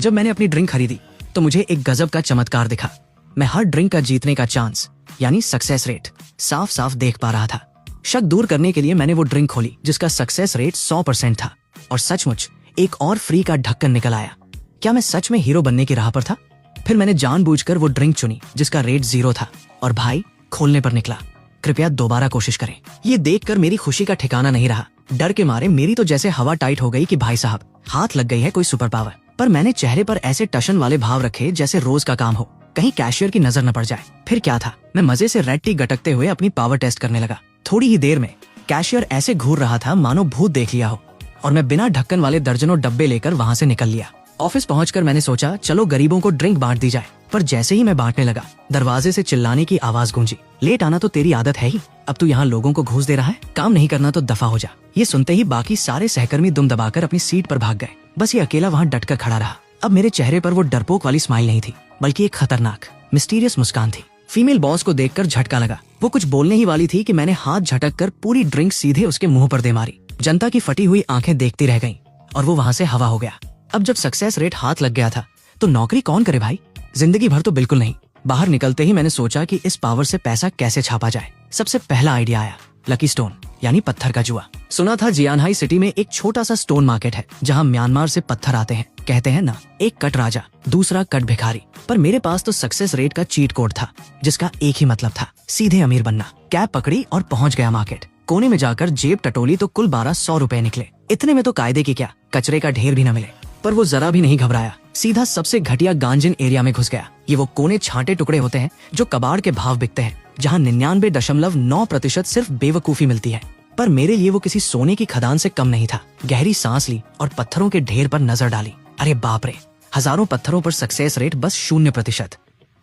जब मैंने अपनी ड्रिंक खरीदी तो मुझे एक गजब का चमत्कार दिखा। मैं हर ड्रिंक का जीतने का चांस यानी सक्सेस रेट साफ साफ देख पा रहा था। शक दूर करने के लिए मैंने वो ड्रिंक खोली जिसका सक्सेस रेट 100% था और सचमुच एक और फ्री का ढक्कन निकल आया। क्या मैं सच में हीरो बनने की राह पर था? फिर मैंने जानबूझकर वो ड्रिंक चुनी जिसका रेट 0 था और भाई खोलने पर निकला। कृपया दोबारा कोशिश करें। ये देखकर मेरी खुशी का ठिकाना नहीं रहा। डर के मारे मेरी तो जैसे हवा टाइट हो गई कि भाई साहब हाथ लग गई है कोई सुपर पावर। पर मैंने चेहरे पर ऐसे टशन वाले भाव रखे जैसे रोज का काम हो, कहीं कैशियर की नजर न पड़ जाए। फिर क्या था, मैं मजे से रेड टी गटकते हुए अपनी पावर टेस्ट करने लगा। थोड़ी ही देर में कैशियर ऐसे घूर रहा था मानो भूत देख लिया हो और मैं बिना ढक्कन वाले दर्जनों डब्बे लेकर वहाँ से निकल लिया। ऑफिस पहुंचकर मैंने सोचा चलो गरीबों को ड्रिंक बांट दी जाए, पर जैसे ही मैं बांटने लगा दरवाजे से चिल्लाने की आवाज गूंजी, लेट आना तो तेरी आदत है ही, अब तू यहाँ लोगों को घूस दे रहा है, काम नहीं करना तो दफा हो जा। ये सुनते ही बाकी सारे सहकर्मी दुम दबाकर अपनी सीट पर भाग गए। बस ये अकेला वहाँ डटकर खड़ा रहा। अब मेरे चेहरे पर वो डरपोक वाली स्माइल नहीं थी बल्कि एक खतरनाक मिस्टीरियस मुस्कान थी। फीमेल बॉस को देखकर झटका लगा। वो कुछ बोलने ही वाली थी कि मैंने हाथ झटक कर पूरी ड्रिंक सीधे उसके मुंह पर दे मारी। जनता की फटी हुई आंखें देखती रह गईं और वो वहाँ से हवा हो गया। अब जब सक्सेस रेट हाथ लग गया था तो नौकरी कौन करे भाई, जिंदगी भर तो बिल्कुल नहीं। बाहर निकलते ही मैंने सोचा कि इस पावर से पैसा कैसे छापा जाए। सबसे पहला आइडिया आया लकी स्टोन यानी पत्थर का जुआ। सुना था जियानहाई सिटी में एक छोटा सा स्टोन मार्केट है जहाँ म्यांमार से पत्थर आते हैं। कहते हैं ना, एक कट राजा दूसरा कट भिखारी। पर मेरे पास तो सक्सेस रेट का चीट कोड था जिसका एक ही मतलब था, सीधे अमीर बनना। कैब पकड़ी और पहुंच गया मार्केट। कोने में जाकर जेब टटोली तो कुल 1200 रुपए निकले। इतने में तो कायदे की क्या, कचरे का ढेर भी न मिले। पर वो जरा भी नहीं घबराया, सीधा सबसे घटिया गांजिन एरिया में घुस गया। ये वो कोने छांटे टुकड़े होते हैं जो कबाड़ के भाव बिकते हैं, जहाँ 99.9% सिर्फ बेवकूफी मिलती है। पर मेरे लिए वो किसी सोने की खदान से कम नहीं था। गहरी सांस ली और पत्थरों के ढेर पर नजर डाली। अरे बाप रे, हजारों पत्थरों पर सक्सेस रेट बस 0%।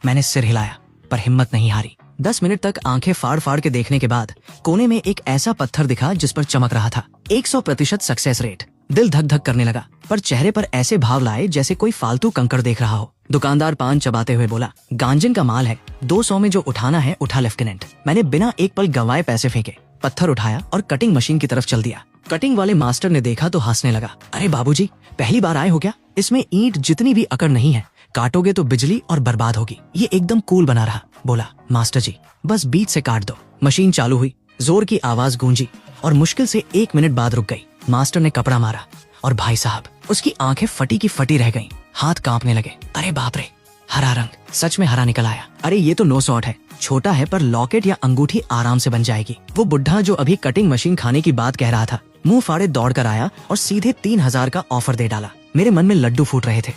मैंने सिर हिलाया पर हिम्मत नहीं हारी। 10 मिनट तक आंखें फाड़ फाड़ के देखने के बाद कोने में एक ऐसा पत्थर दिखा जिस पर चमक रहा था 100% सक्सेस रेट। दिल धक धक करने लगा, पर चेहरे पर ऐसे भाव लाए जैसे कोई फालतू कंकड़ देख रहा हो। दुकानदार पान चबाते हुए बोला, गांजिन का माल है, 200 में जो उठाना है उठा लेफ्टिनेंट। मैंने बिना एक पल गंवाए पैसे फेंके, पत्थर उठाया और कटिंग मशीन की तरफ चल दिया। कटिंग वाले मास्टर ने देखा तो हंसने लगा। अरे बाबूजी, पहली बार आए हो क्या? इसमें ईंट जितनी भी अकड़ नहीं है, काटोगे तो बिजली और बर्बाद होगी। ये एकदम कूल बना रहा। बोला, मास्टर जी बस बीच से काट दो। मशीन चालू हुई, जोर की आवाज गूंजी और मुश्किल से 1 मिनट बाद रुक गई। मास्टर ने कपड़ा मारा और भाई साहब उसकी आंखें फटी की फटी रह गईं, हाथ कांपने लगे। अरे बाप रे, हरा रंग, सच में हरा निकल आया। अरे ये तो नो शॉट है, छोटा है पर लॉकेट या अंगूठी आराम से बन जाएगी। वो बुढ़ा जो अभी कटिंग मशीन खाने की बात कह रहा था, मुंह फाड़े दौड़ कर आया और सीधे 3000 का ऑफर दे डाला। मेरे मन में लड्डू फूट रहे थे।